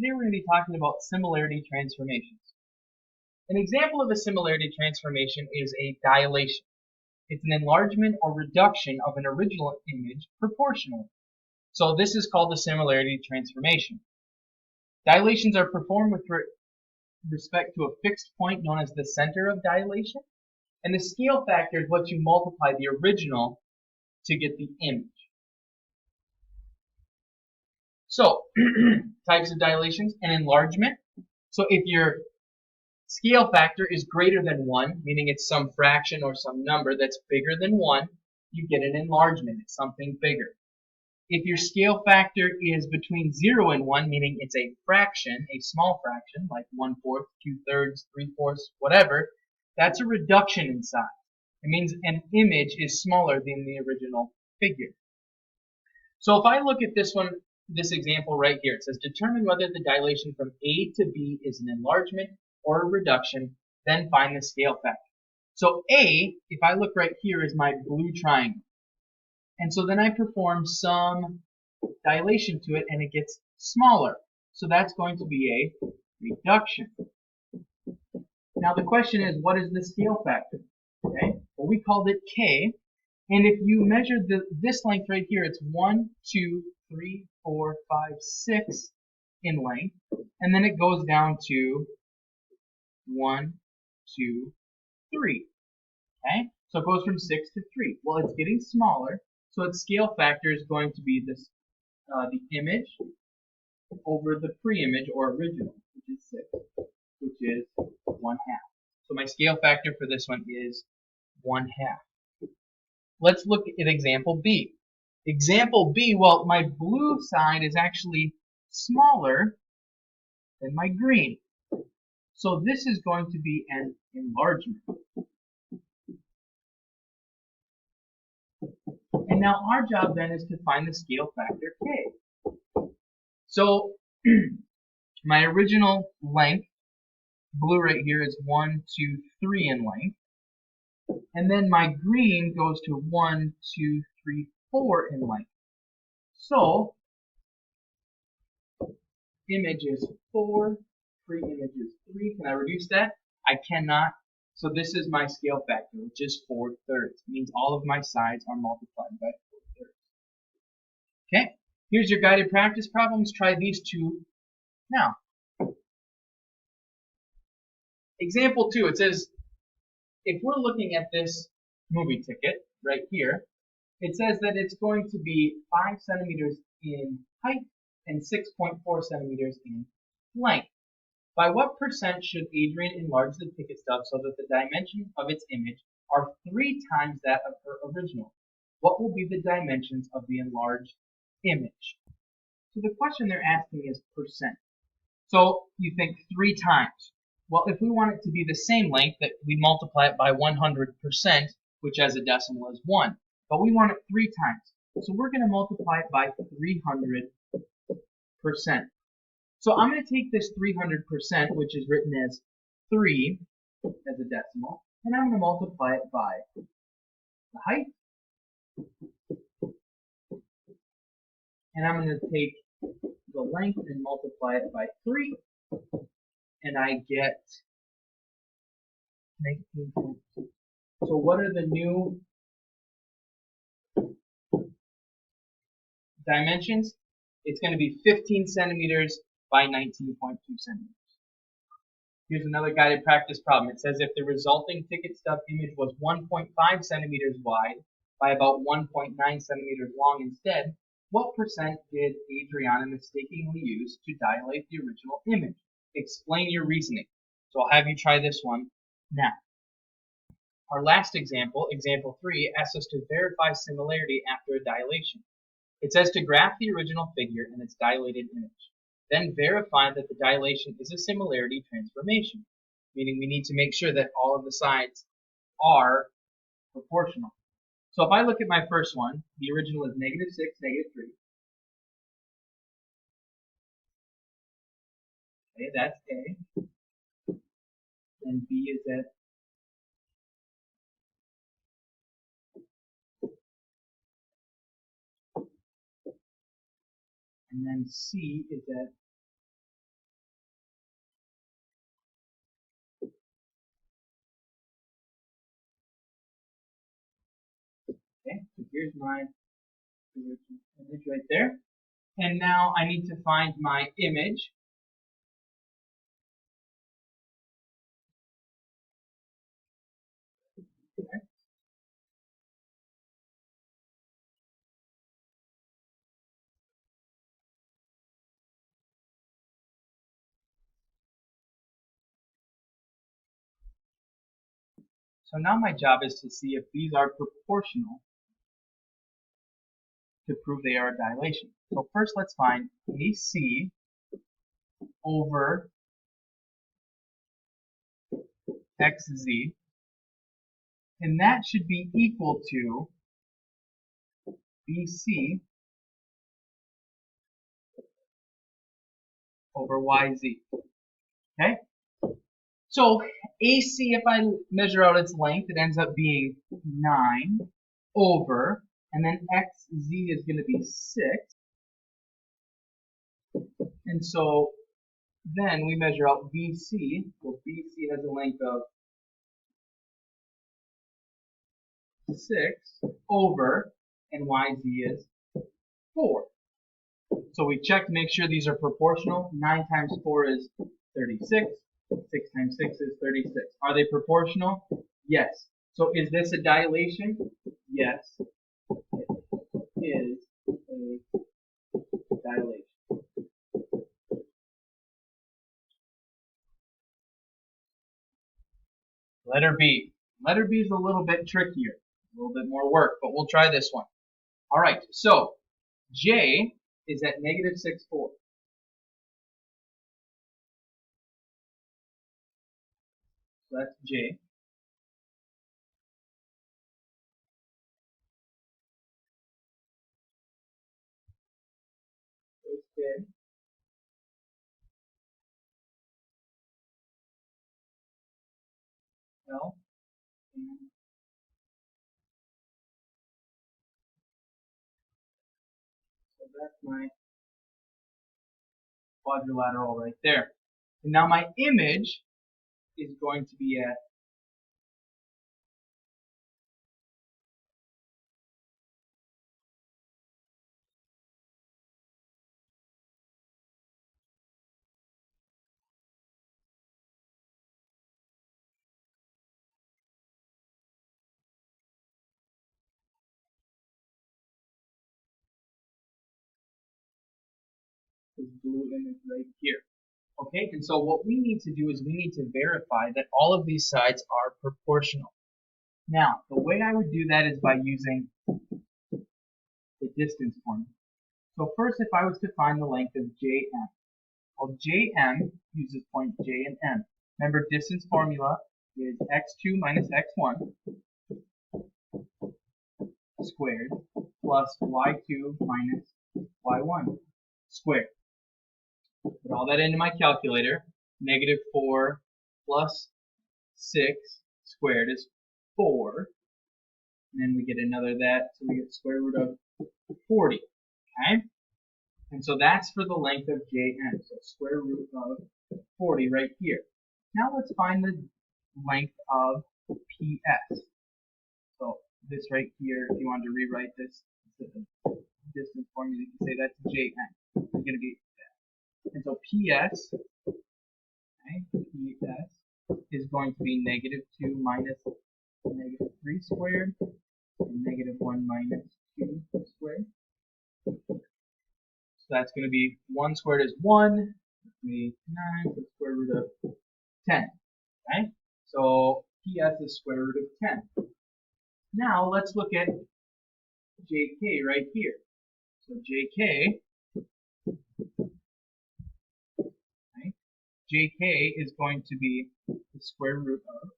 Today we're going to be talking about similarity transformations. An example of a similarity transformation is a dilation. It's an enlargement or reduction of an original image proportionally. So this is called a similarity transformation. Dilations are performed with respect to a fixed point known as the center of dilation, and the scale factor is what you multiply the original to get the image. So, types of dilations, an enlargement. So if your scale factor is greater than 1, meaning it's some fraction or some number that's bigger than 1, you get an enlargement. It's something bigger. If your scale factor is between 0 and 1, meaning it's a fraction, a small fraction, like 1/4, 2/3, 3/4, whatever, that's a reduction in size. It means an image is smaller than the original figure. So if I look at this example right here, it says determine whether the dilation from A to B is an enlargement or a reduction, then find the scale factor. So A, if I look right here, is my blue triangle. And so then I perform some dilation to it and it gets smaller. So that's going to be a reduction. Now the question is, what is the scale factor? Okay, well we called it K. And if you measure this length right here, it's 1, 2, 3, 4, 5, 6 in length. And then it goes down to 1, 2, 3. Okay? So it goes from 6 to 3. Well, it's getting smaller, so its scale factor is going to be this the image over the pre-image or original, which is 6, which is 1/2. So my scale factor for this one is 1/2. Let's look at example B. Example B, well, my blue side is actually smaller than my green. So this is going to be an enlargement. And now our job then is to find the scale factor K. So my original length, blue right here, is 1, 2, 3 in length. And then my green goes to 1, 2, 3, 4 in length. So image is 4, pre-image is 3. Can I reduce that? I cannot. So this is my scale factor, which is 4/3. It means all of my sides are multiplied by 4/3. Okay, here's your guided practice problems. Try these two now. Example 2, it says, if we're looking at this movie ticket right here, it says that it's going to be 5 centimeters in height and 6.4 centimeters in length. By what percent should Adrienne enlarge the ticket stub so that the dimensions of its image are 3 times that of her original? What will be the dimensions of the enlarged image? So the question they're asking is percent. So you think 3 times. Well, if we want it to be the same length, that we multiply it by 100%, which as a decimal is 1. But we want it 3 times. So we're going to multiply it by 300%. So I'm going to take this 300%, which is written as 3 as a decimal, and I'm going to multiply it by the height. And I'm going to take the length and multiply it by 3. And I get 19.2. So what are the new dimensions? It's going to be 15 centimeters by 19.2 centimeters. Here's another guided practice problem. It says if the resulting ticket stub image was 1.5 centimeters wide by about 1.9 centimeters long instead, what percent did Adriana mistakenly use to dilate the original image? Explain your reasoning. So I'll have you try this one now. Our last example, example 3, asks us to verify similarity after a dilation. It says to graph the original figure and its dilated image. Then verify that the dilation is a similarity transformation, meaning we need to make sure that all of the sides are proportional. So if I look at my first one, the original is -6, -3. Okay, that's A. And B is at and then C is at here's my original image right there. And now I need to find my image. Okay. So now my job is to see if these are proportional to prove they are a dilation. So first let's find AC over XZ, and that should be equal to BC over YZ. Okay? So AC, if I measure out its length, it ends up being 9 over, and then XZ is going to be 6. And so then we measure out BC. Well, BC has a length of 6 over, and YZ is 4. So we check to make sure these are proportional. 9 times 4 is 36. 6 times 6 is 36. Are they proportional? Yes. So is this a dilation? Yes, it is a dilation. Letter B. Letter B is a little bit trickier, a little bit more work, but we'll try this one. All right, so J is at negative 6, 4. So that's J. There's J. L. And so that's my quadrilateral right there. And now my image is going to be at this blue image right here. Okay, and so what we need to do is we need to verify that all of these sides are proportional. Now, the way I would do that is by using the distance formula. So first, if I was to find the length of JM, well, JM uses point J and M. Remember, distance formula is x2 minus x1 squared plus y2 minus y1 squared. Put all that into my calculator. Negative 4 plus 6 squared is 4. And then we get another that, so we get square root of 40. Okay? And so that's for the length of JN. So square root of 40 right here. Now let's find the length of PS. So this right here, if you wanted to rewrite this, distance formula, you can say that's JN. It's going to be that. And so PS, okay, PS is going to be negative 2 minus negative 3 squared, and negative 1 minus 2 squared. So that's going to be 1 squared is 1, that's going to be 9, so square root of 10. Okay? So PS is square root of 10. Now let's look at JK right here. So JK, right? JK is going to be the square root of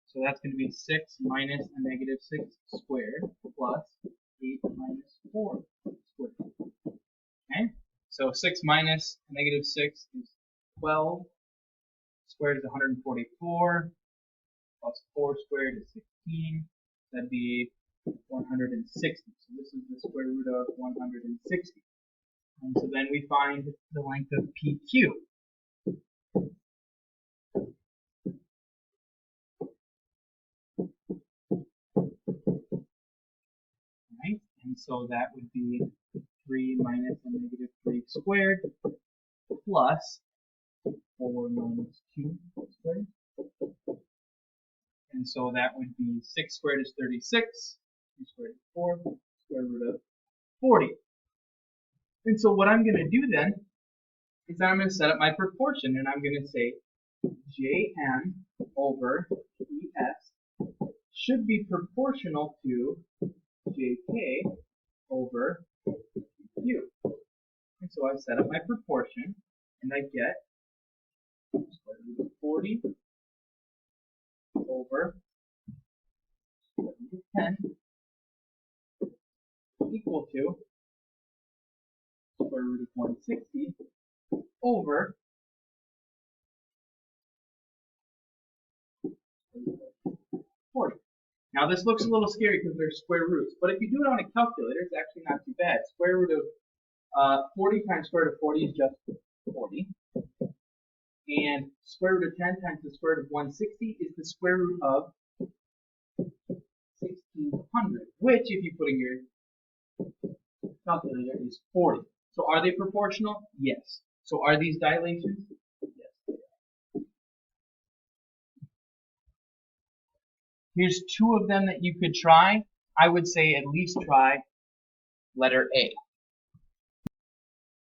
so that's going to be 6 minus a negative 6 squared plus 8 minus 4 squared. Okay? So 6 minus a negative 6 is 12. Squared is 144. Plus 4 squared is 16. That'd be 160. So this is the square root of 160. And so then we find the length of PQ. Right? And so that would be 3 minus a negative 3 squared plus 4 minus 2 squared. And so that would be 6 squared is 36, 2 squared is 4, square root of 40. And so what I'm going to do then is I'm going to set up my proportion, and I'm going to say Jn over Es should be proportional to Jk over Q. And so I've set up my proportion, and I get square root of 40 over square root of 10 equal to square root of 160 over 40. Now this looks a little scary because there's square roots, but if you do it on a calculator, it's actually not too bad. Square root of 40 times square root of 40 is just 40. And square root of 10 times the square root of 160 is the square root of 1600, which, if you put in your calculator, is 40. So are they proportional? Yes. So are these dilations? Yes. Here's two of them that you could try. I would say at least try letter A.